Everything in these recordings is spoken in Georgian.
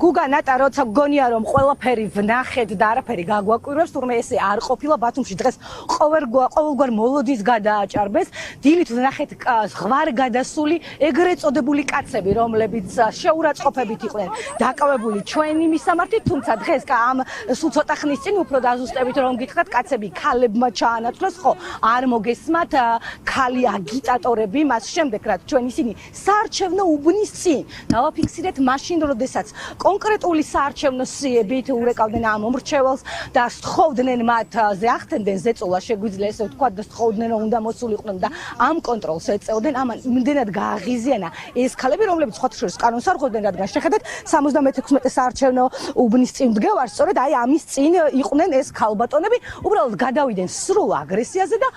გუგა ნატა როცა გგონია რომ ყველაფერი ვნახეთ და არაფერი გაგვაკვირვებს, თურმე ესე არ ყოფილა ბათუმში დღეს ყოველგვარ მოლოდის გადააჭარბეს. დილით ვნახეთ ზღვარ გადასული ეგრეთ წოდებული კაცები, რომლებიც შეურაცხყოფებით იყვნენ დაკავებული ჩვენი მისამართით, თუმცა დღეს ამ სულ ცოტა ხნის წინ უფრო დაზუსტებით რომ გითხრათ, კაცები ქალებმა ჩაანაცვლეს, ხო, არ მოგესმათ ქალი აგიტატორები, მას შემდეგ რაც ჩვენ ისინი საარჩევნო უბნის წინ დავაფიქსირეთ მაშინ, როდესაც კონკრეტული საარჩევნო სიებით ურეკავდნენ ამ მომრჩეველს და სთხოვდნენ მათ ახდენდნენ ზეწოლა, შეგვიძლია ესე ვთქვათ, და სთხოვდნენ რომ უნდა მოსულიყვნენ და ამ კონტროლს ეწეოდნენ. ამან იმდენად გააღიზიანა ეს ქალები, რომლებიც სხვათა შორის კანონს არ ხვდებდნენ, რადგან შეხედეთ 76 საარჩევნო უბნის წინ დგევარ, სწორედ აი ამის წინ იყვნენ ეს ქალბატონები, უბრალოდ გადავიდნენ სრულ აგრესიაზე და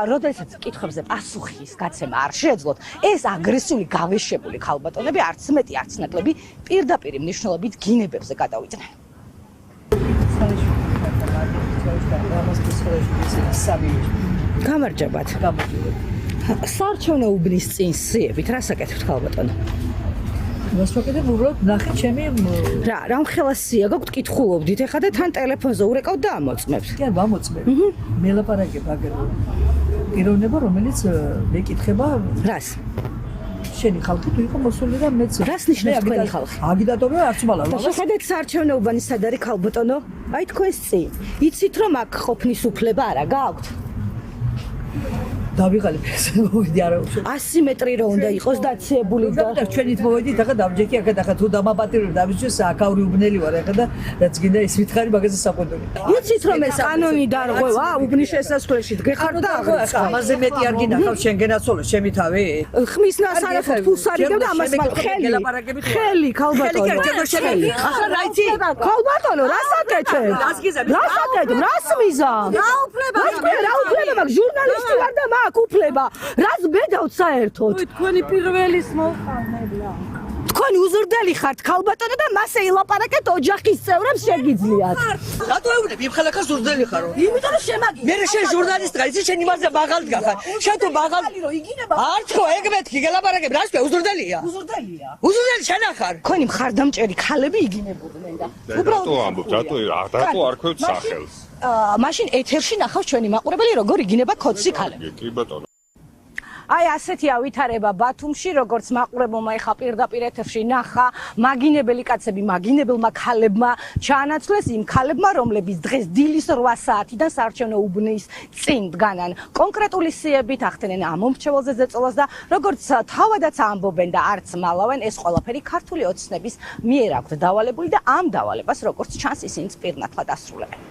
როდესაც კითხვებზე პასუხის გაცემა არ შეეძლოთ, ეს აგრესიული გავეშებული ქალბატონები არც მეტი არც ნაკლები პირდაპირ მნიშვნელობით გინებებზე გადავიდნენ. გამარჯობათ. საარჩევნო უბნის წინ სიებით რა საკეთებთ ქალბატონო? მას ვაკეთებ უბრალოდ ნახე ჩემი რა მხელასია გაგვთ კითხულობდით ეხლა და თან ტელეფონზე ურეკავ და ამოწმებთ. კი, ამოწმებ. მელაპარაკებ აგერ პიროვნება, რომელიც მეკითხება რას? შენი ხალხი თუ იყო მოსული და მეც რას ნიშნავს თქვენი ხალხი? აგიტატორია არც მალავ. შეხედეთ საარჩევნო უბანი სად არის ქალბატონო? აი თქვენს წინ. იცით რომ აქ ყოფნის უფლება არა გაქვთ? დავიღალებ ეს მოვიდი არა უშო 100 მეტრი რო უნდა იყოს დაციებული და ჩვენით მოვიდით ახლა დამჯექი ახლა თუ დამაპატირო დამიშვე საკავრი უბნელი ვარ ახლა და რაც გინდა ის ვითხარი მაგაზე საკვეთური. იცით რომ ეს კანონი დარღვევა უბნის შესასვლელში დგეხარ და ამაზე მეტი არ გინახავს შენ გენაცოლო ჩემი თავი? ხმის ნასარეხად ფულს არიგებ და ამას ხელი ქალბატონო. ახლა რა იცი? ქალბატონო რას აკეთებ? რას აკეთებ? რას მიზამ? რა უფლება მაქვს ჟურნალისტი ვარ და აქ უფლება რას ბედავთ საერთოდ თქვენი პირველის მოყანებლა თქვენი უზრდელი ხართ ქალბატონო და მასე ილაპარაკეთ ოჯახის წევრებს შეგიძლიათ რატო ეუბნები იმ ხალხას უზრდელი ხარო იმიტომ რომ შემაგინა მე შენ ჟურნალისტი ხარ იცი შენ იმაზე მაღალ გახარ შენ თუ მაღალ რო იგინება არც ხო ეგ მეთქი გელაპარაკებ რას ქვია უზრდელია უზრდელი შენ ახარ თქვენი მხარდამჭერი ქალები იგინებოდნენ და უბრალოდ რატო არ ქვევთ სახელს მაშინ ეთერში ნახავს ჩვენი მაყურებელი როგორ იგინება ქოცი ქალები კი ბატონო აი ასეთია ვითარება ბათუმში, როგორც მაყურებელმა ეხა პირდაპირ ეთერში ნახა, მაგინებელი კაცები მაგინებელმა ქალებმა ჩაანაცვლეს იმ ქალებმა, რომლებიც დღეს დილის 8 საათიდან საარჩევნო უბნის წინ დგანან. კონკრეტული სიებით ახდენენ ამ მომრჩეველზე ზეწოლას და როგორც თავადაც ამბობენ და არც მალავენ, ეს ყველაფერი ქართული ოცნების მიერ აქვთ დავალებული და ამ დავალებას როგორც ჩანს ისინი პირნათლად ასრულებენ.